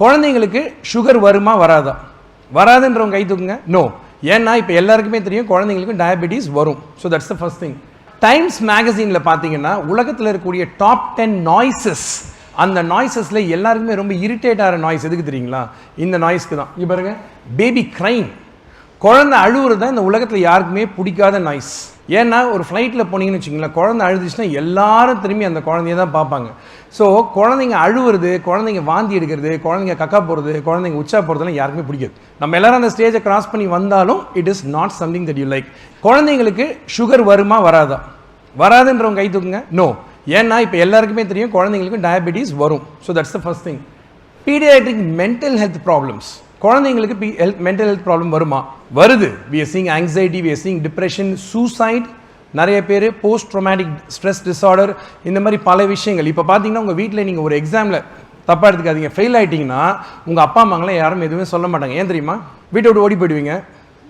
குழந்தைங்களுக்கு சுகர் வருமா வராதா? வராதுன்றவங்க கை தூக்குங்க. நோ. ஏன்னா இப்போ எல்லாருக்குமே தெரியும் குழந்தைங்களுக்கு டயபெட்டிஸ் வரும். So that's the first thing. Times மேகசீனில் பார்த்தீங்கன்னா உலகத்தில் இருக்கக்கூடிய டாப் 10 நாய்ஸஸ், அந்த நாய்ஸஸில் எல்லாருக்குமே ரொம்ப இரிட்டேட் ஆகிற நாய்ஸ் எதுக்கு தெரியுங்களா? இந்த நாய்ஸ்க்கு தான். இங்கே பாருங்க, பேபி க்ரைம், குழந்தை அழுவுறது தான் இந்த உலகத்தில் யாருக்குமே பிடிக்காத நாய்ஸ். ஏன்னா ஒரு ஃப்ளைட்டில் போனீங்கன்னு வச்சுங்களேன், குழந்தை அழுதுச்சுன்னா எல்லாரும் திரும்பி அந்த குழந்தைய தான் பார்ப்பாங்க. ஸோ குழந்தைங்க அழுவுறது, குழந்தைங்க வாந்தி எடுக்கிறது, குழந்தைங்க கக்கா போகிறது, குழந்தைங்க உச்சா போகிறதுலாம் யாருக்குமே பிடிக்காது. நம்ம எல்லாரும் அந்த ஸ்டேஜை கிராஸ் பண்ணி வந்தாலும் it is not something that you like. குழந்தைங்களுக்கு சுகர் வருமா வராதா? வராதுன்றவங்க கை தூக்குங்க. நோ. ஏன்னா இப்போ எல்லாருக்குமே தெரியும் குழந்தைங்களுக்கு டயபெட்டிஸ் வரும். So that's the first thing. Paediatric mental health problems, குழந்தைங்களுக்கு மென்டல் ஹெல்த் ப்ராப்ளம் வருமா? வருது. we are seeing anxiety, we are seeing depression, suicide, நிறைய பேர் போஸ்ட் ட்ரோமேட்டிக் ஸ்ட்ரெஸ் டிஸார்டர், இந்த மாதிரி பல விஷயங்கள். இப்போ பார்த்தீங்கன்னா உங்கள் வீட்டில் நீங்கள் ஒரு எக்ஸாமில் தப்பாக எடுத்துக்காதீங்க, ஃபெயில் ஆகிட்டிங்கன்னா உங்கள் அப்பா அம்மாங்களாம் யாரும் எதுவுமே சொல்ல மாட்டாங்க. ஏன் தெரியுமா? வீட்டை விட்டு ஓடி போயிடுவீங்க,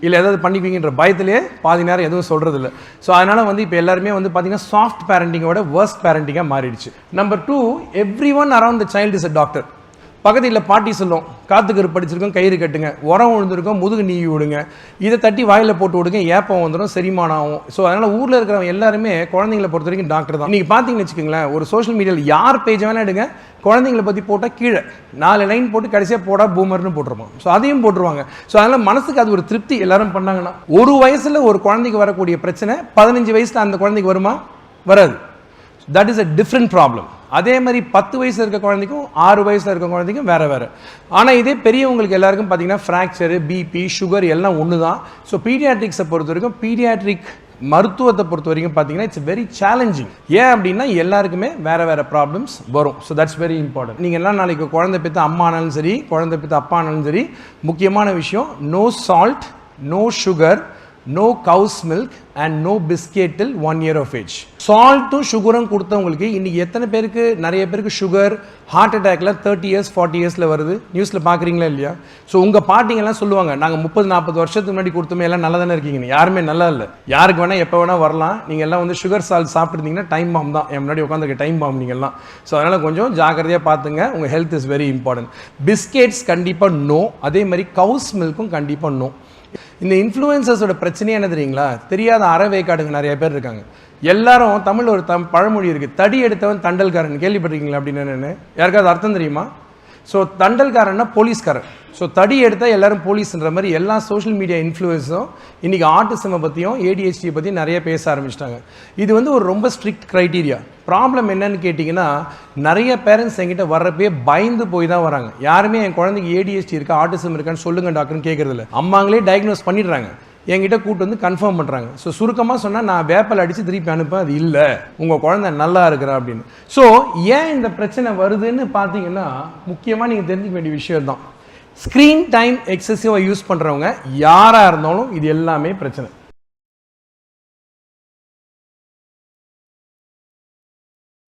இல்லை ஏதாவது பண்ணிக்குவீங்கன்ற பயத்திலே பாதி நேரம் எதுவும் சொல்கிறது இல்லை. ஸோ அதனால் இப்போ எல்லாருமே பார்த்தீங்கன்னா சாஃப்ட் பேரண்டிங்கோட வர்ஸ்ட் பேரண்டிங்காக மாறிடுச்சு. Number 2, every one around the child is a doctor. பக்கத்தில் பாட்டி சொல்லும், காத்துக்கரு படிச்சிருக்கோம், கயிறு கட்டுங்க, உரம் விழுந்திருக்கோம், முதுகு நீவி விடுங்க, இதை தட்டி வாயில் போட்டு விடுங்க, ஏப்பம் வந்துடும், செரிமானம் ஆகும். ஸோ அதனால் ஊரில் இருக்கிறவங்க எல்லாருமே குழந்தைங்களை பொறுத்த வரைக்கும் டாக்டர் தான். நீங்கள் பார்த்தீங்கன்னு வச்சுக்கோங்களேன், ஒரு சோஷியல் மீடியாவில் யார் பேஜ் வேணால் எடுங்க, குழந்தைங்களை பற்றி போட்டால் கீழே 4 லைன் போட்டு கடைசியாக போடா பூமர்னு போட்டுருவாங்க. ஸோ அதையும் போட்டுருவாங்க. ஸோ அதனால் மனசுக்கு அது ஒரு திருப்தி. எல்லாரும் பண்ணாங்கன்னா ஒரு வயசில் ஒரு குழந்தைக்கு வரக்கூடிய பிரச்சனை 15 வயசில் அந்த குழந்தைக்கு வருமா? வராது. That is a different problem. அதே மாதிரி 10 வயசில் இருக்க குழந்தைக்கும் 6 வயசில் இருக்க குழந்தைக்கும் வேறு வேறு. ஆனால் இதே பெரியவங்களுக்கு எல்லாருக்கும் பார்த்தீங்கன்னா ஃப்ராக்சரு, பிபி, சுகர் எல்லாம் ஒன்று தான். ஸோ பீடியாட்ரிக்ஸை பொறுத்த வரைக்கும், பீடியாட்ரிக் மருத்துவத்தை பொறுத்த வரைக்கும் பார்த்தீங்கன்னா இட்ஸ் வெரி சேலஞ்சிங். ஏன் அப்படின்னா எல்லாருக்குமே வேறு வேறு ப்ராப்ளம்ஸ் வரும். So that's very important. நீங்கள் எல்லாம் நாளைக்கு குழந்தை பெற்ற அம்மா ஆனாலும் சரி, குழந்தை பெற்ற அப்பா ஆனாலும் சரி, முக்கியமான விஷயம் no salt, no sugar, no cow's milk and no biscuit till 1 year of age. சால்ட்டும் சுகரும் கொடுத்தவங்களுக்கு இன்னைக்கு எத்தனை பேருக்கு, நிறைய பேருக்கு சுகர், ஹார்ட் அட்டாக்ல 30 years 40 yearsல வருது. நியூஸ்ல பாக்குறீங்களா இல்லையா? ஸோ உங்க பாட்டிங்கெல்லாம் சொல்லுவாங்க, நாங்கள் 30-40 வருஷத்துக்கு முன்னாடி கொடுத்தோமே எல்லாம் நல்லா தானே இருக்கீங்க. யாருமே நல்லா இல்லை. யாருக்கு வேணா எப்போ வேணா வரலாம். நீங்கள் எல்லாம் சுகர் சால்ட் சாப்பிட்ருந்தீங்கன்னா டைம் பாம் தான். என் முன்னாடி உட்காந்துருக்க டைம் பாம் நீங்கள் எல்லாம். ஸோ அதனால கொஞ்சம் ஜாக்கிரதையாக பார்த்துங்க. உங்கள் health is very important. Biscuits கண்டிப்பாக நோ. அதே மாதிரி கவுஸ் மில்க்கும் கண்டிப்பாக நோ. இந்த இன்ஃப்ளூயன்சர்ஸோட பிரச்சனையே என்ன தெரியுங்களா? தெரியாத அறவேக்காடுங்க நிறைய பேர் இருக்காங்க. எல்லாரும் தமிழ் ஒரு பழமொழி இருக்குது, தடி எடுத்தவன் தண்டல்காரன். கேள்விப்பட்டிருக்கீங்களா? அப்படின்னு என்னென்னு யாருக்காவது அர்த்தம் தெரியுமா? ஸோ தண்டல்காரன்னா போலீஸ்காரன். ஸோ தடி எடுத்தால் எல்லாரும் போலீஸ்ன்ற மாதிரி எல்லா சோஷியல் மீடியா இன்ஃப்ளூயன்ஸும் இன்றைக்கி ஆட்டிசமை பற்றியும் ஏடிஹெச்டி பற்றியும் நிறைய பேச ஆரம்பிச்சிட்டாங்க. இது ஒரு ரொம்ப ஸ்ட்ரிக்ட் க்ரைட்டீரியா. ப்ராப்ளம் என்னன்னு கேட்டிங்கன்னா, நிறைய பேரண்ட்ஸ் என்கிட்ட வர்றப்பே பயந்து போய் தான் வராங்க. யாருமே என் குழந்தைக்கு ஏடிஹெச்டி இருக்கா, ஆட்டிசம் இருக்கான்னு சொல்லுங்கள் டாக்டர்னு கேட்குறதில்ல. அம்மாங்களே டயக்னோஸ் பண்ணிடுறாங்க, என்கிட்ட கூட்டு வந்து கன்ஃபார்ம் பண்ணுறாங்க. ஸோ சுருக்கமாக சொன்னால், நான் வேப்பல் அடித்து திருப்பி அனுப்பேன், அது இல்லை உங்கள் குழந்தை நல்லா இருக்கிறா அப்படின்னு. ஸோ ஏன் இந்த பிரச்சனை வருதுன்னு பார்த்தீங்கன்னா, முக்கியமாக நீங்கள் தெரிஞ்சுக்க வேண்டிய விஷயம் தான், ஸ்க்ரீன் டைம் எக்ஸசிவாக யூஸ் பண்ணுறவங்க யாராக இருந்தாலும் இது எல்லாமே பிரச்சனை.